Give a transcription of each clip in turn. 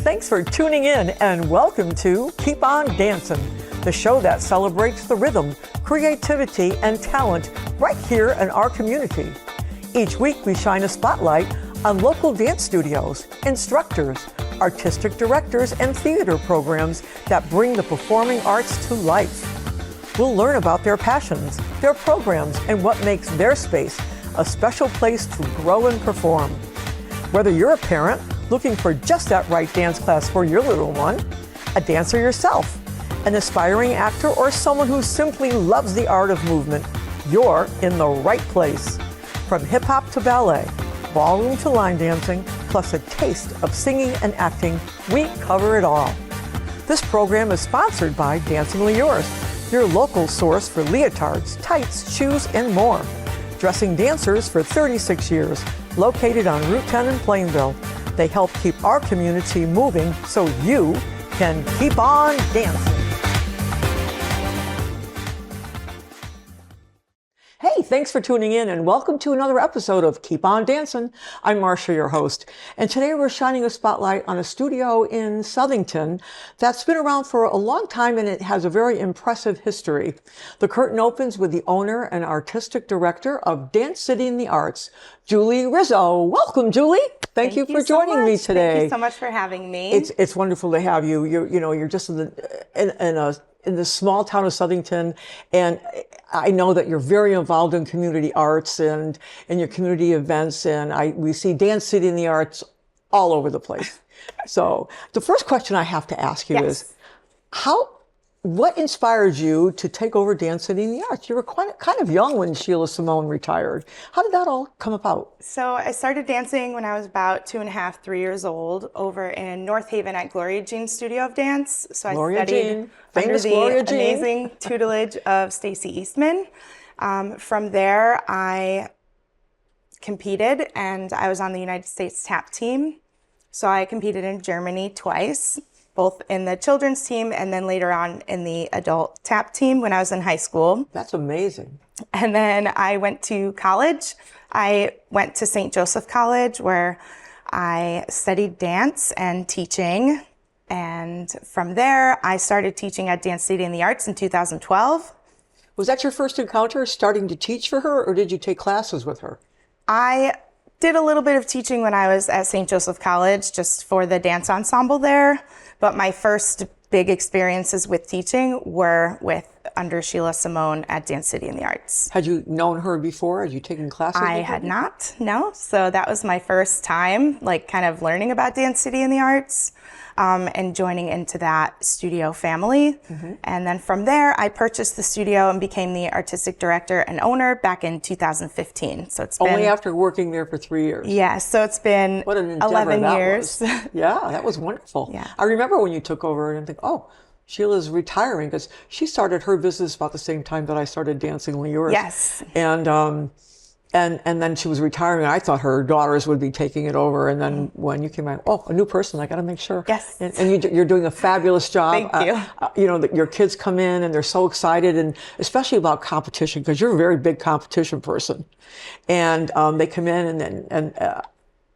Thanks for tuning in and welcome to Keep On Dancin', the show that celebrates the rhythm, creativity, and talent right here in our community. Each week we shine a spotlight on local dance studios, instructors, artistic directors, and theater programs that bring the performing arts to life. We'll learn about their passions, their programs, and what makes their space a special place to grow and perform. Whether you're a parent looking for just that right dance class for your little one, a dancer yourself, an aspiring actor, or someone who simply loves the art of movement, you're in the right place. From hip-hop to ballet, ballroom to line dancing, plus a taste of singing and acting, we cover it all. This program is sponsored by Dancingly Yours, your local source for leotards, tights, shoes, and more. Dressing dancers for 36 years, located on Route 10 in Plainville. They help keep our community moving so you can keep on dancing. Hey, thanks for tuning in and welcome to another episode of Keep On Dancin'. I'm Marsha, your host, and today we're shining a spotlight on a studio in Southington that's been around for a long time and it has a very impressive history. The curtain opens with the owner and artistic director of Dance City in the Arts, Julie Rizzo. Welcome, Julie. Thank you for joining me today. Thank you so much for having me. It's wonderful to have you. You're just in the small town of Southington, and I know that you're very involved in community arts and in your community events, and we see Dance City in the Arts all over the place. So the first question I have to ask you is, what inspired you to take over Dance City in the Arts? You were kind of young when Sheila Simone retired. How did that all come about? So I started dancing when I was about 2.5, 3 years old over in North Haven at Gloria Jean's Studio of Dance. So Gloria I studied Jean, under famous the Gloria Jean. amazing tutelage of Stacy Eastman. From there, I competed and I was on the United States tap team. So I competed in Germany twice, both in the children's team and then later on in the adult tap team when I was in high school. That's amazing. And then I went to college. I went to St. Joseph College where I studied dance and teaching. And from there, I started teaching at Dance City in the Arts in 2012. Was that your first encounter, starting to teach for her, or did you take classes with her? I did a little bit of teaching when I was at St. Joseph College, just for the dance ensemble there. But my first big experiences with teaching were under Sheila Simone at Dance City in the Arts. Had you known her before? Had you taken classes with her? I had not, no. So that was my first time, kind of learning about Dance City in the Arts. And joining into that studio family. Mm-hmm. And then from there, I purchased the studio and became the artistic director and owner back in 2015. So it's been... Only after working there for 3 years. Yeah, so it's been what an 11 years. Yeah, that was wonderful. Yeah. I remember when you took over and I think, oh, Sheila's retiring, because she started her business about the same time that I started Dancingly Yours. Yes. And then she was retiring. I thought her daughters would be taking it over. And then when you came out, a new person, I got to make sure. Yes. And you're doing a fabulous job. Thank you. Your kids come in and they're so excited, and especially about competition, because you're a very big competition person. And they come in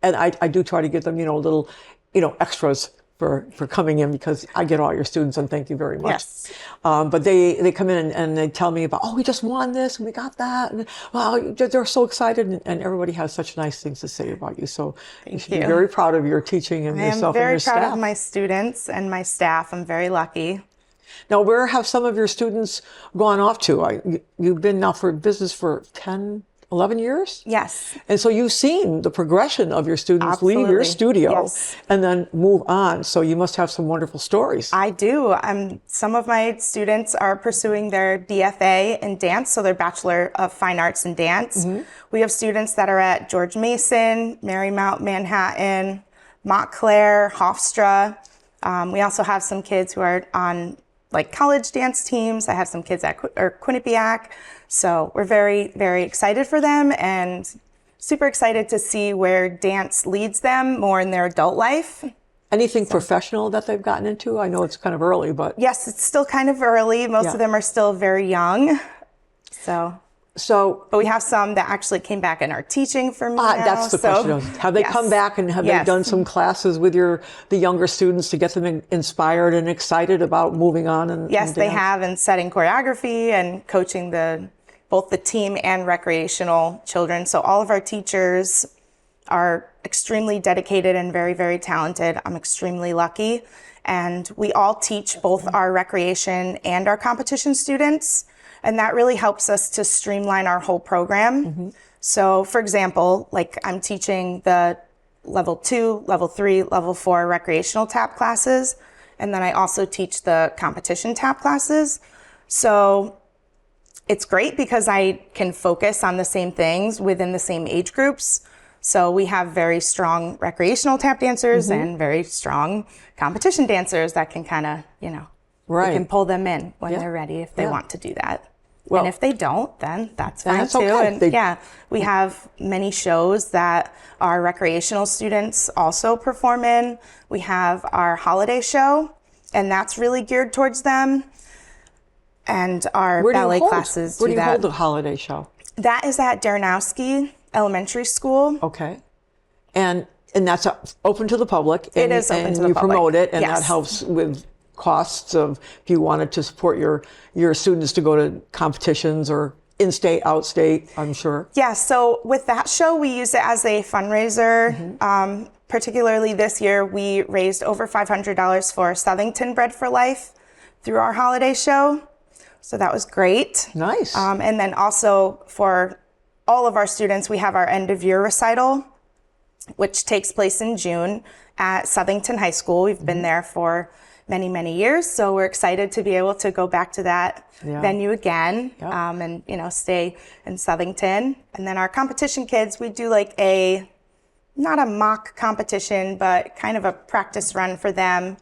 and I do try to give them, little, extras for coming in, because I get all your students, and thank you very much. Yes. But they come in and they tell me about, we just won this and we got that. And wow, they're so excited, and everybody has such nice things to say about you. So you should be very proud of your teaching and yourself and your staff. I'm very proud of my students and my staff. I'm very lucky. Now, where have some of your students gone off to? You've been now for business for 11 years? Yes. And so you've seen the progression of your students leave your studio and then move on. So you must have some wonderful stories. I do. Some of my students are pursuing their DFA in dance, so their Bachelor of Fine Arts in Dance. Mm-hmm. We have students that are at George Mason, Marymount Manhattan, Montclair, Hofstra. We also have some kids who are on college dance teams. I have some kids at Quinnipiac. So we're very, very excited for them and super excited to see where dance leads them more in their adult life. Anything professional that they've gotten into? I know it's kind of early, but... Yes, it's still kind of early. Most of them are still very young. So So But we have some that actually came back and are teaching for me now. that's the question. Have they yes. come back and have they Yes. done some classes with the younger students to get them inspired and excited about moving on? Yes, they dance? have, and setting choreography and coaching both the team and recreational children. So all of our teachers are extremely dedicated and very, very talented. I'm extremely lucky. And we all teach both our recreation and our competition students. And that really helps us to streamline our whole program. So for example, like I'm teaching the level 2, level 3, level 4 recreational tap classes. And then I also teach the competition tap classes. So it's great because I can focus on the same things within the same age groups. So we have very strong recreational tap dancers and very strong competition dancers that can kind of, we can pull them in when they're ready if they want to do that. Well, and if they don't, then that's fine too. Okay. And we have many shows that our recreational students also perform in. We have our holiday show, and that's really geared towards them. And our ballet classes do that. Where do you hold the holiday show? That is at Darnowski Elementary School. Okay. And that's open to the public. It is open to the public. And you promote it, and Yes. that helps with costs of if you wanted to support your students to go to competitions or in-state, out-state, I'm sure. Yeah, so with that show, we use it as a fundraiser. Particularly this year, we raised over $500 for Southington Bread for Life through our holiday show. So that was great. Nice. And then also for all of our students, we have our end of year recital, which takes place in June at Southington High School. We've been there for many, many years. So we're excited to be able to go back to that venue again and, stay in Southington. And then our competition kids, we do like not a mock competition, but kind of a practice run for them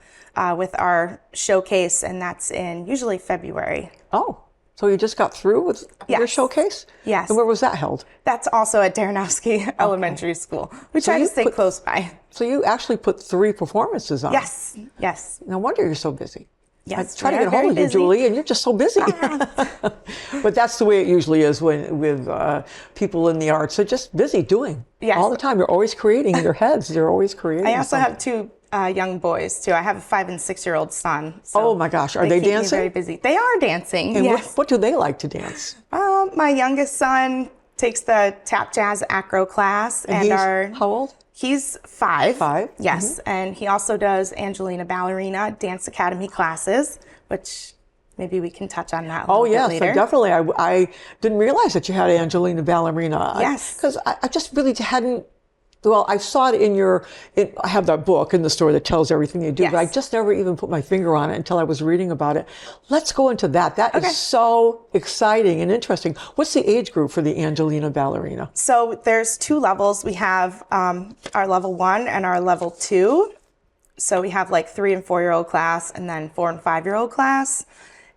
with our showcase. And that's in usually February. Oh, so you just got through with your showcase? Yes. And where was that held? That's also at Darnowski Elementary School. We try to stay close by. So you actually put 3 performances on? Yes, yes. No wonder you're so busy. Yes, I try to get hold of you, Julie, and you're just so busy. But that's the way it usually is with people in the arts. They're just busy doing all the time. They're always creating in their heads. They're always creating. I also have 2 young boys too. I have a 5 and 6-year-old son. So oh my gosh, are they keep dancing? Me very busy. They are dancing. And yes. what do they like to dance? My youngest son takes the tap jazz acro class, and he's how old? He's 5. 5. Yes, and he also does Angelina Ballerina Dance Academy classes, which maybe we can touch on that a little bit later. So definitely. I didn't realize that you had Angelina Ballerina. Yes. Because I just really hadn't. Well, I saw it I have that book in the store that tells everything you do, but I just never even put my finger on it until I was reading about it. Let's go into that. That is so exciting and interesting. What's the age group for the Angelina Ballerina? So there's 2 levels. We have our level 1 and our level 2. So we have like 3 and 4-year-old class and then 4 and 5-year-old class.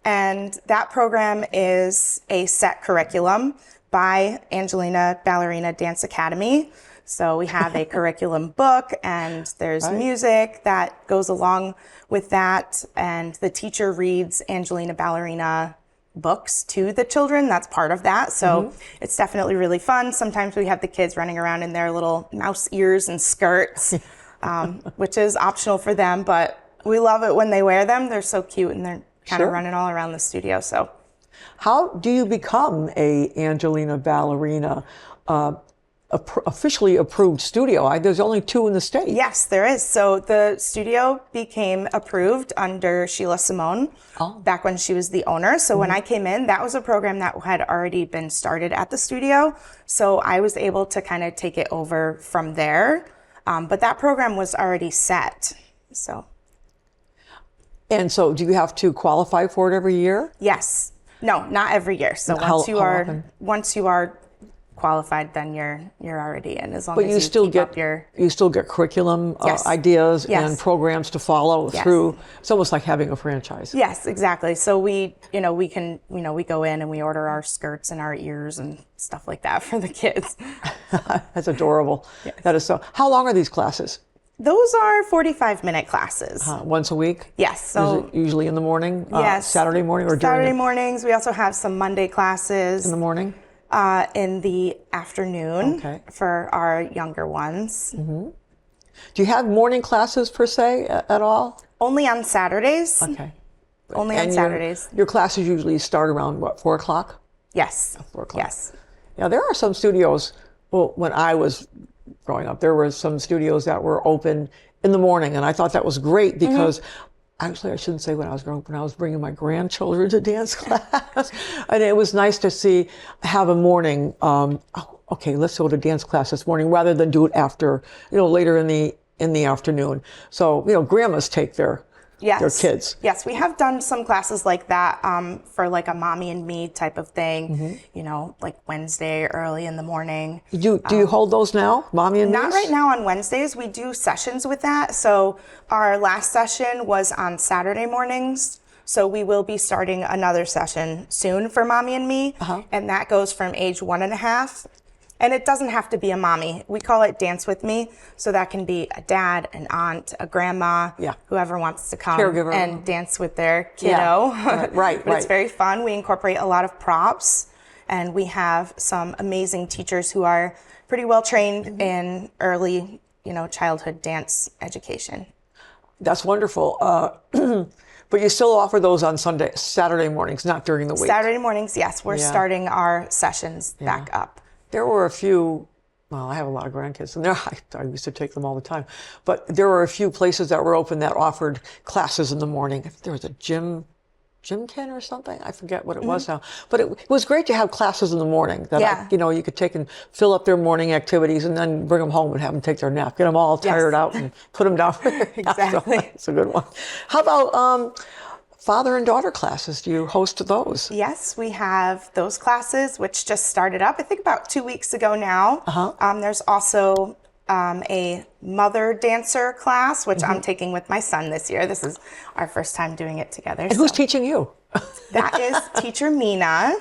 And that program is a set curriculum by Angelina Ballerina Dance Academy. So we have a curriculum book and there's music that goes along with that. And the teacher reads Angelina Ballerina books to the children. That's part of that. So it's definitely really fun. Sometimes we have the kids running around in their little mouse ears and skirts, which is optional for them, but we love it when they wear them. They're so cute and they're kind of running all around the studio. So how do you become a Angelina Ballerina officially approved studio? There's only 2 in the state. Yes, there is. So the studio became approved under Sheila Simone back when she was the owner. So when I came in, that was a program that had already been started at the studio. So I was able to kind of take it over from there. But that program was already set. And so do you have to qualify for it every year? Yes. No, not every year. So once you are qualified, then you're already in, as long as you still keep up your... You still get curriculum ideas and programs to follow through. It's almost like having a franchise. Yes, exactly. So we go in and we order our skirts and our ears and stuff like that for the kids. That's adorable. Yes. That is so. How long are these classes? Those are 45-minute classes. Once a week? Yes. So usually in the morning? Yes. Saturday morning or Saturday mornings. We also have some Monday classes. In the morning? in the afternoon for our younger ones. Do you have morning classes per se at all? Only on Saturdays. Okay. Only on Saturdays. Your classes usually start around, what, 4 o'clock? Yes. 4 o'clock. Yes. Yeah, there are some studios, well, when I was growing up, there were some studios that were open in the morning, and I thought that was great because actually, I shouldn't say when I was growing up, when I was bringing my grandchildren to dance class. And it was nice to have a morning, okay, let's go to dance class this morning rather than do it after, later in the afternoon. So, grandmas take their kids. Yes, we have done some classes like that for like a mommy and me type of thing, like Wednesday early in the morning. Do you hold those now, mommy and me? Not right now on Wednesdays. We do sessions with that. So our last session was on Saturday mornings. So we will be starting another session soon for mommy and me. And that goes from age 1.5. And it doesn't have to be a mommy. We call it Dance With Me. So that can be a dad, an aunt, a grandma, whoever wants to come caregiver and dance with their kiddo. Right. But it's very fun. We incorporate a lot of props. And we have some amazing teachers who are pretty well trained in early, childhood dance education. That's wonderful. But you still offer those on Saturday mornings, not during the week. Saturday mornings, yes. We're starting our sessions back up. There were a few, well, I have a lot of grandkids, and I used to take them all the time. But there were a few places that were open that offered classes in the morning. There was a Gymkin or something. I forget what it was now. But it was great to have classes in the morning that you could take and fill up their morning activities and then bring them home and have them take their nap. Get them all tired out and put them down. Exactly. It's a good one. How about father and daughter classes? Do you host those? Yes, we have those classes, which just started up, I think about 2 weeks ago now. There's also a mother dancer class, which I'm taking with my son this year. This is our first time doing it together. And who's teaching you? That is teacher Mina.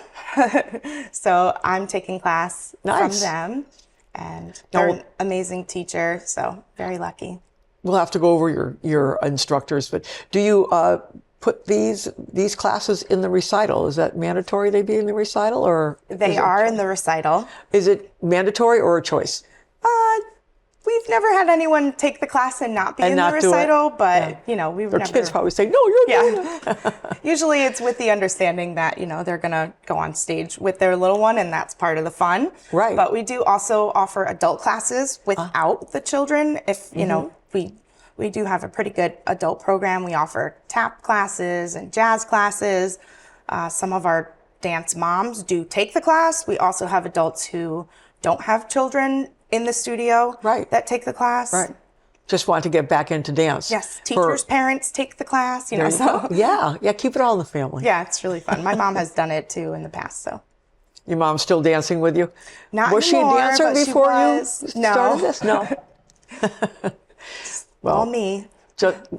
So I'm taking class from them. And they're an amazing teacher, so very lucky. We'll have to go over your instructors, but do you put these classes in the recital? Is that mandatory they be in the recital, or they are in the recital? Is it mandatory or a choice? We've never had anyone take the class and not be in the recital, but we've Their never. kids probably say, "No, you're doing it." Usually, it's with the understanding that they're gonna go on stage with their little one, and that's part of the fun. Right. But we do also offer adult classes without the children. If we do have a pretty good adult program. We offer tap classes and jazz classes. Some of our dance moms do take the class. We also have adults who don't have children in the studio that take the class. Right. Just want to get back into dance. Yes. Teachers' parents take the class, so. Yeah, keep it all in the family. Yeah, it's really fun. My mom has done it too in the past, so. Your mom's still dancing with you? Not Was anymore, she a dancer but before you started this? No. Well, all me.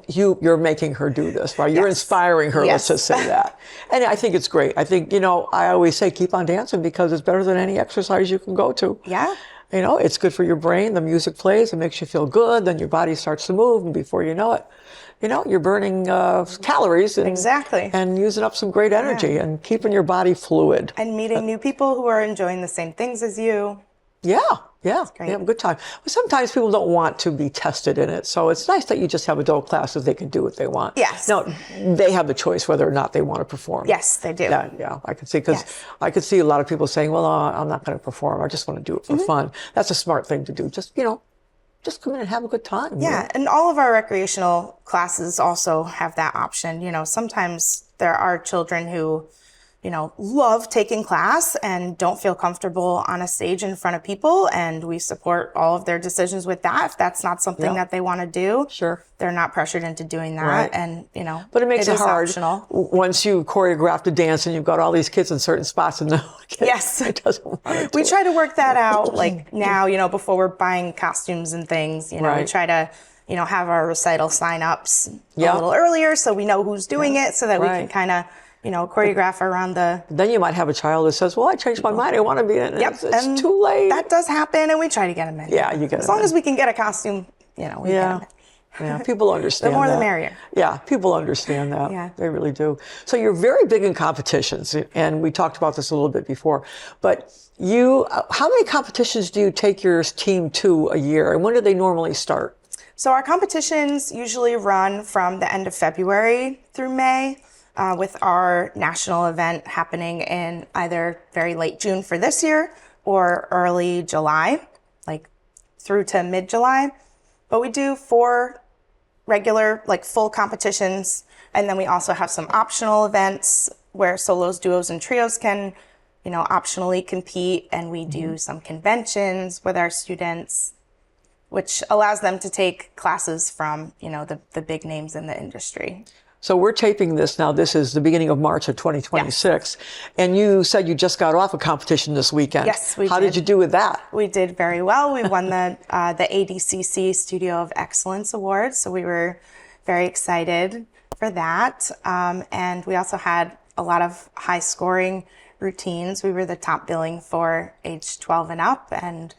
You're making her do this, right? You're inspiring her, let's just say that. And I think it's great. I think, I always say keep on dancing because it's better than any exercise you can go to. Yeah. It's good for your brain. The music plays, it makes you feel good. Then your body starts to move. And before you know it, you're burning calories. And using up some great energy and keeping your body fluid. And meeting new people who are enjoying the same things as you. Yeah. They have a good time. But sometimes people don't want to be tested in it. So it's nice that you just have adult classes. They can do what they want. Yes. Now, they have the choice whether or not they want to perform. Yes, they do. Yeah, I can see. Because I could see a lot of people saying, well, I'm not going to perform. I just want to do it for fun. That's a smart thing to do. Just come in and have a good time. Yeah, and all of our recreational classes also have that option. Sometimes there are children who love taking class and don't feel comfortable on a stage in front of people. And we support all of their decisions with that. If that's not something that they want to do, they're not pressured into doing that. Right. And, but it makes it hard optional. Once you choreograph the dance and you've got all these kids in certain spots and it doesn't want to we try to work that out like now, before we're buying costumes and things, we try to, have our recital sign-ups a little earlier so we know who's doing it so that we can kind of choreograph around the... Then you might have a child that says, well, I changed my mind. I want to be in it. Yep. It's too late. That does happen, and we try to get them in. Yeah, you get them as long as we can get a costume, we get them in. Yeah, people understand The more that. the merrier. Yeah, people understand that. Yeah. They really do. So you're very big in competitions, and we talked about this a little bit before. But how many competitions do you take your team to a year, and when do they normally start? So our competitions usually run from the end of February through May, with our national event happening in either very late June for this year or early July, like through to mid-July. But we do 4 regular, like full competitions, and then we also have some optional events where solos, duos, and trios can, optionally compete, and we do some conventions with our students, which allows them to take classes from, the big names in the industry. So we're taping this now. This is the beginning of March of 2026. Yes. And you said you just got off a competition this weekend. Yes, we did. How did you do with that? We did very well. We won the ADCC Studio of Excellence Award. So we were very excited for that. And we also had a lot of high scoring routines. We were the top billing for age 12 and up. And,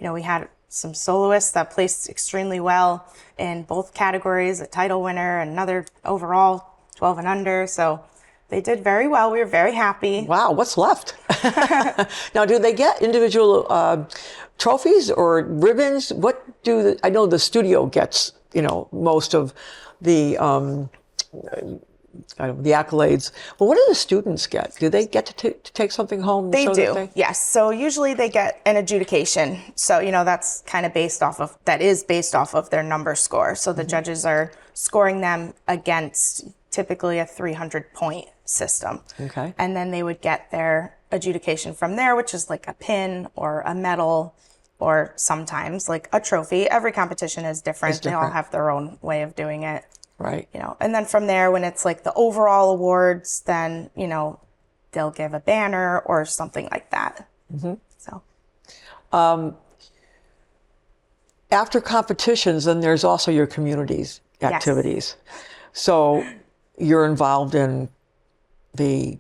we had some soloists that placed extremely well in both categories, a title winner, another overall 12 and under. So they did very well. We were very happy. Wow, what's left? Now, do they get individual trophies or ribbons? I know the studio gets, most of the accolades. But what do the students get? Do they get to take something home? They do, yes. So usually they get an adjudication. So, that's kind of based off of their number score. So the judges are scoring them against typically a 300-point system. Okay. And then they would get their adjudication from there, which is like a pin or a medal or sometimes like a trophy. Every competition is different. They all have their own way of doing it. Right. And then from there, when it's like the overall awards, then, they'll give a banner or something like that. Mm-hmm. So. After competitions, then there's also your communities activities. Yes. So you're involved in the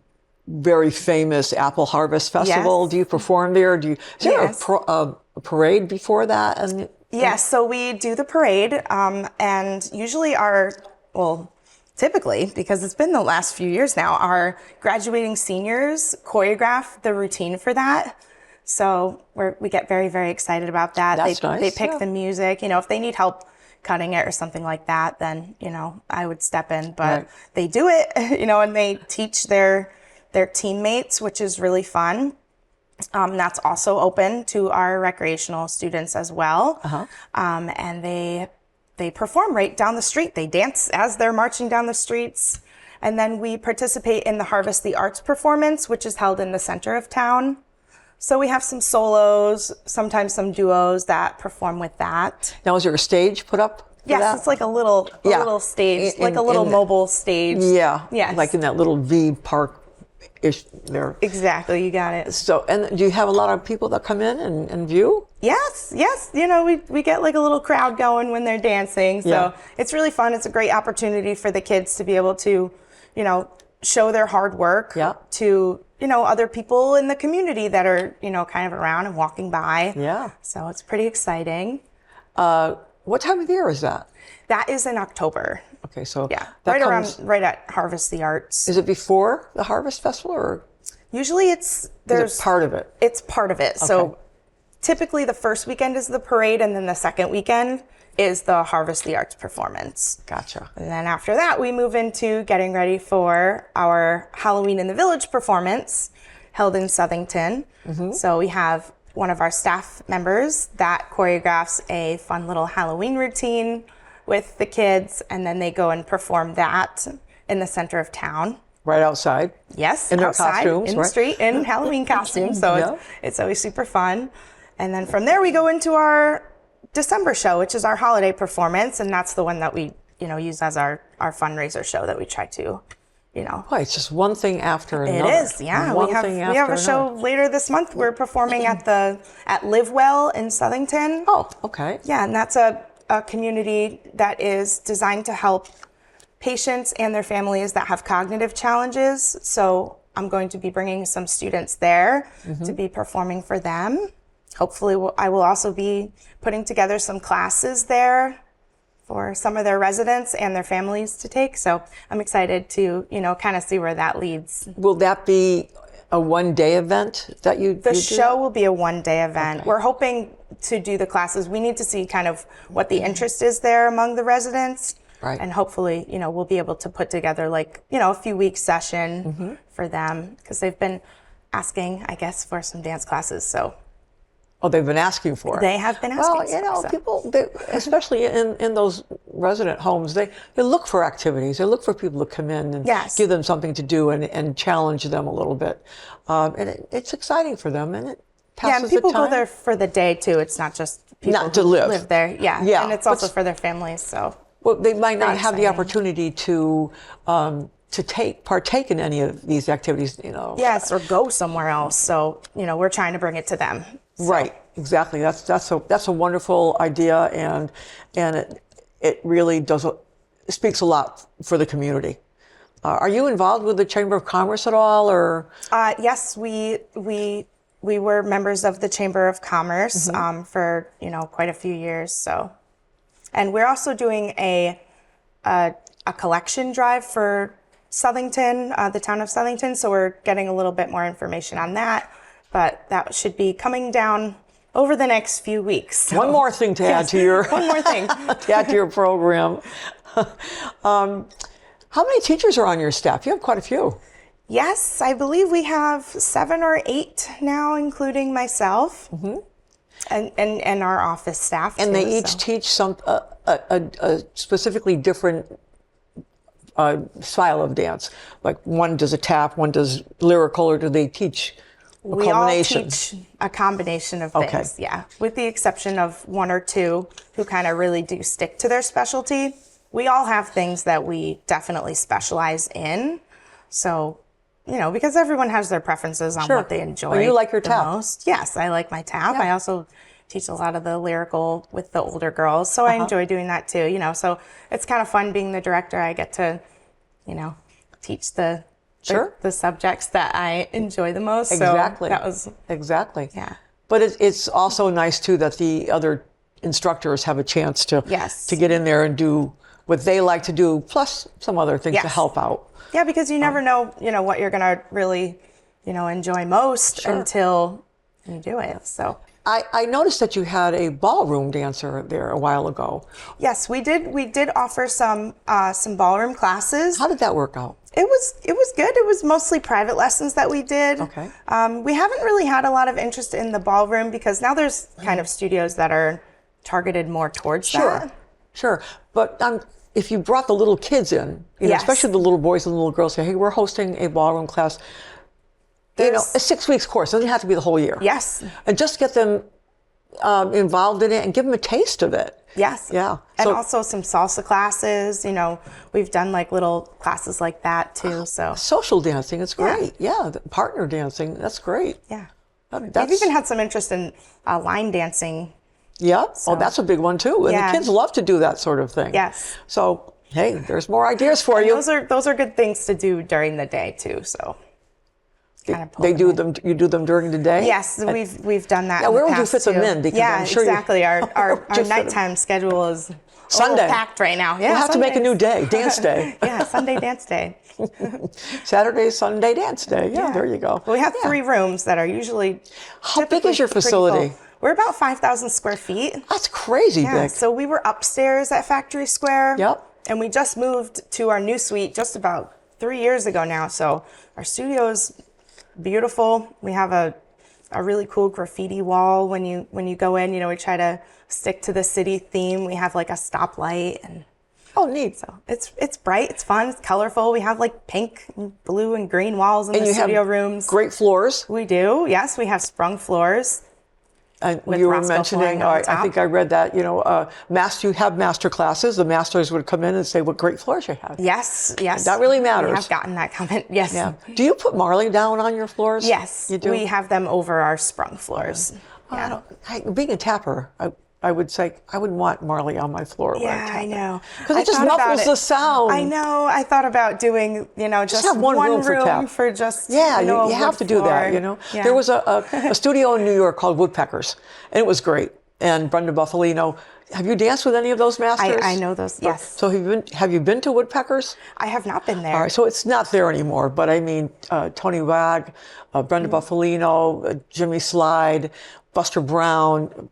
very famous Apple Harvest Festival. Yes. Do you perform there? Is there a parade before that? Yes, so we do the parade, and usually typically, because it's been the last few years now, our graduating seniors choreograph the routine for that. So we get very, very excited about that. That's nice. They pick the music. If they need help cutting it or something like that, then, I would step in. But they do it, and they teach their teammates, which is really fun. That's also open to our recreational students as well. Uh-huh. And they perform right down the street. They dance as they're marching down the streets. And then we participate in the Harvest the Arts performance, which is held in the center of town. So we have some solos, sometimes some duos that perform with that. Now, is there a stage put up? Yes, it's like a little stage, like a little mobile stage. Yeah. Yes. Like in that little V park-ish there. Exactly, you got it. So, and do you have a lot of people that come in and view? Yes. We get like a little crowd going when they're dancing. So it's really fun. It's a great opportunity for the kids to be able to, show their hard work to, other people in the community that are, kind of around and walking by. Yeah. So it's pretty exciting. What time of the year is that? That is in October. Okay, so right at Harvest the Arts. Is it before the Harvest Festival, or usually there's part of it? It's part of it. Okay. So typically the first weekend is the parade, and then the second weekend is the Harvest the Arts performance. Gotcha. And then after that, we move into getting ready for our Halloween in the Village performance held in Southington. Mm-hmm. So we have one of our staff members that choreographs a fun little Halloween routine with the kids, and then they go and perform that in the center of town. Right outside? Yes, in outside, their costumes, in the street, in Halloween costumes. So it's always super fun. And then from there, we go into our December show, which is our holiday performance, and that's the one that we, use as our fundraiser show that we try to, Boy, it's just one thing after another. It is, yeah. We have a show later this month. We're performing at Live Well in Southington. Oh, okay. Yeah, and that's a community that is designed to help patients and their families that have cognitive challenges. So I'm going to be bringing some students there to be performing for them. Hopefully, I will also be putting together some classes there for some of their residents and their families to take. So I'm excited to, kind of see where that leads. Will that be a one-day event that you The show will be a one-day event. Okay. We're hoping to do the classes. We need to see kind of what the interest is there among the residents. Right. And hopefully, we'll be able to put together like, a few weeks session for them, because they've been asking, I guess, for some dance classes. So. Oh, they've been asking for it. They have been asking. Well, people, especially in those resident homes, they look for activities. They look for people to come in and give them something to do and challenge them a little bit. And it's exciting for them, and it passes and people the time. go there for the day too. It's not just people Not to who live. live there. Yeah. Yeah. And it's also for their families. So. Well, they might not have the exciting. opportunity to partake in any of these activities. Yes, or go somewhere else. So we're trying to bring it to them. So. Right, exactly. That's a wonderful idea, and it really speaks a lot for the community. Are you involved with the Chamber of Commerce at all, or? Yes, we were members of the Chamber of Commerce for quite a few years. So, and we're also doing a collection drive for Southington, the town of Southington. So we're getting a little bit more information on that. But that should be coming down over the next few weeks. So. One more thing to add to your one more thing to add to your program. How many teachers are on your staff? You have quite a few. Yes, I believe we have 7 or 8 now, including myself and our office staff. And too, they each teach a specifically different style of dance. Like one does a tap, one does lyrical, or do they teach? We all teach a combination of things, yeah. With the exception of 1 or 2 who kind of really do stick to their specialty. We all have things that we definitely specialize in. So, because everyone has their preferences on what they enjoy. Well, you like your tap. Most. Yes, I like my tap. Yeah. I also teach a lot of the lyrical with the older girls. So I enjoy doing that too, So it's kind of fun being the director. I get to, teach the subjects that I enjoy the most. Exactly. So that was yeah. But it's also nice too that the other instructors have a chance to get in there and do what they like to do, plus some other things to help out. Yeah, because you never know, what you're gonna really, enjoy most until you do it. So. I noticed that you had a ballroom dancer there a while ago. Yes, we did. We did offer some ballroom classes. How did that work out? It was good. It was mostly private lessons that we did. Okay. We haven't really had a lot of interest in the ballroom because now there's kind of studios that are targeted more towards that. Sure. But if you brought the little kids in, especially the little boys and little girls, say, hey, we're hosting a ballroom class. A 6 weeks course. It doesn't have to be the whole year. Yes. And just get them involved in it and give them a taste of it. Yes. Yeah. And also some salsa classes. We've done like little classes like that too. So social dancing, it's great. Yeah. Partner dancing, that's great. Yeah. We've even had some interest in line dancing. Yeah. So. Oh, that's a big one too. And the kids love to do that sort of thing. Yes. So hey, there's more ideas for you. Those are good things to do during the day too. So. You do them during the day? Yes, we've done that. Yeah, where would you fit them in? Because I'm sure exactly. Our nighttime schedule is Sunday packed right now. Yeah, we'll have to make a new day, dance day. Yeah, Sunday dance day. Saturday, Sunday dance day. Yeah, there you go. Well, we have 3 rooms that are usually. How big is your facility? We're about 5,000 square feet. That's crazy big. So we were upstairs at Factory Square. Yep. And we just moved to our new suite just about 3 years ago now. So our studio's beautiful. We have a really cool graffiti wall when you go in. We try to stick to the city theme. We have like a stoplight and neat. So it's bright, it's fun, it's colorful. We have like pink, and blue, and green walls in the studio rooms. Great floors. We do. Yes, we have sprung floors. And you were mentioning, I think I read that, you have master classes. The masters would come in and say what great floors you have. Yes. That really matters. We have gotten that comment, yes. Yeah. Do you put Marley down on your floors? Yes. You do? We have them over our sprung floors. Yeah. Being a tapper, I would say I wouldn't want Marley on my floor. Yeah, I know. Because it just muffles the sound. I know. I thought about doing, just have one room for just, you have to do that, Yeah. There was a studio in New York called Woodpeckers, and it was great. And Brenda Buffalino, have you danced with any of those masters? I know those, yes. So have you been to Woodpeckers? I have not been there. All right, so it's not there anymore, but I mean, Tony Wag, Brenda Buffalino, Jimmy Slide, Buster Brown,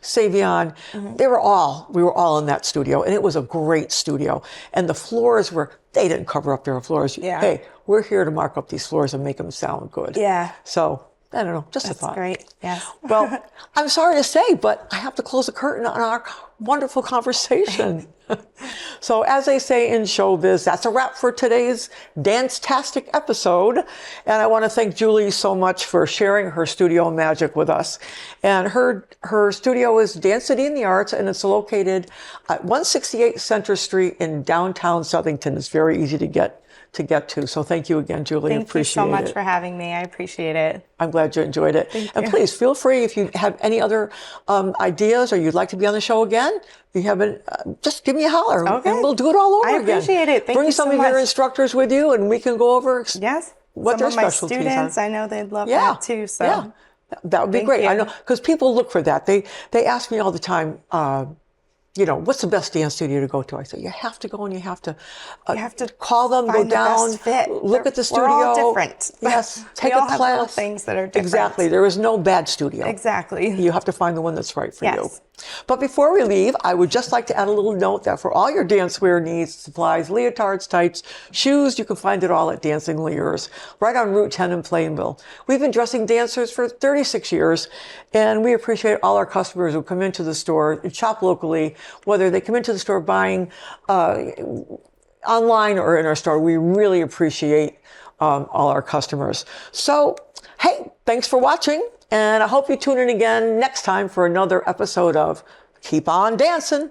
Savion, we were all in that studio, and it was a great studio. And the floors they didn't cover up their floors. Yeah. Hey, we're here to mark up these floors and make them sound good. Yeah. So, I don't know, just a thought. That's great, yes. Well, I'm sorry to say, but I have to close the curtain on our wonderful conversation. So as they say in showbiz, that's a wrap for today's Dance-tastic episode. And I want to thank Julie so much for sharing her studio magic with us. And her studio is Dance City in the Arts, and it's located at 168 Center Street in downtown Southington. It's very easy to get to. So thank you again, Julie. Thank you so much for having me. I appreciate it. I'm glad you enjoyed it. And please feel free, if you have any other ideas or you'd like to be on the show again, if you haven't, just give me a holler and we'll do it all over again. I appreciate it. Thank Bring you some so of much. your instructors with you and we can go over what their some of my specialties students, are. I know they'd love that too. So yeah, that would be great. I know, because people look for that. They ask me all the time, what's the best dance studio to go to? I say, you have to go and you have to call them, go down, look at the studio. We're all different. Yes, take we all a have class. little things that are different. Exactly. There is no bad studio. Exactly. You have to find the one that's right for you. Yes. But before we leave, I would just like to add a little note that for all your dancewear needs, supplies, leotards, tights, shoes, you can find it all at Dancing Lures, right on Route 10 in Plainville. We've been dressing dancers for 36 years, and we appreciate all our customers who come into the store and shop locally, whether they come into the store buying online or in our store. We really appreciate all our customers. So, hey, thanks for watching. And I hope you tune in again next time for another episode of Keep On Dancin'.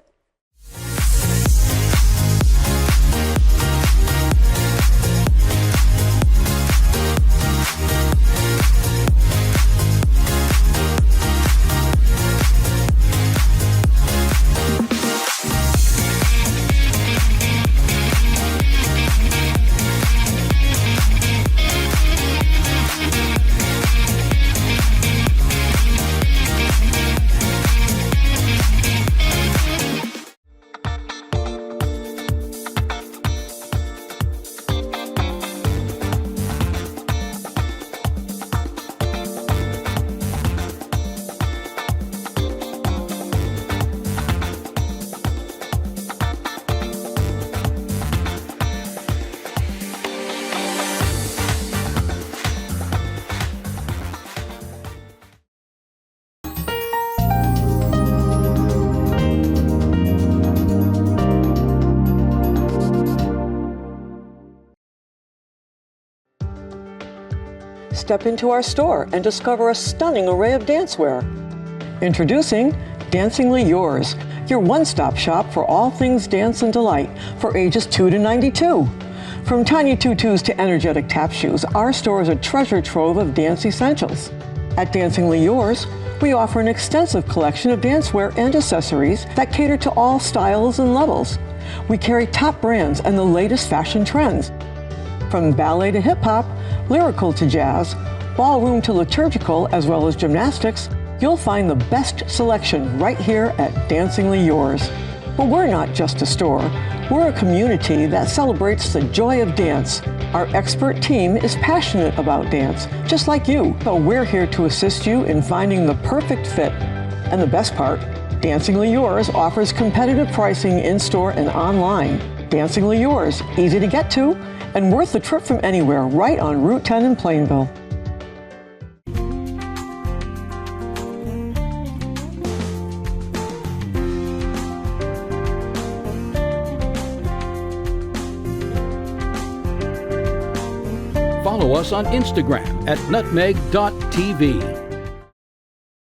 Step into our store and discover a stunning array of dancewear. Introducing Dancingly Yours, your one-stop shop for all things dance and delight for ages 2 to 92. From tiny tutus to energetic tap shoes, our store is a treasure trove of dance essentials. At Dancingly Yours, we offer an extensive collection of dancewear and accessories that cater to all styles and levels. We carry top brands and the latest fashion trends. From ballet to hip-hop, lyrical to jazz, ballroom to liturgical, as well as gymnastics, you'll find the best selection right here at Dancingly Yours. But we're not just a store. We're a community that celebrates the joy of dance. Our expert team is passionate about dance, just like you. So we're here to assist you in finding the perfect fit. And the best part, Dancingly Yours offers competitive pricing in-store and online. Dancingly Yours, easy to get to, and worth the trip from anywhere, right on Route 10 in Plainville. Follow us on Instagram at nutmeg.tv.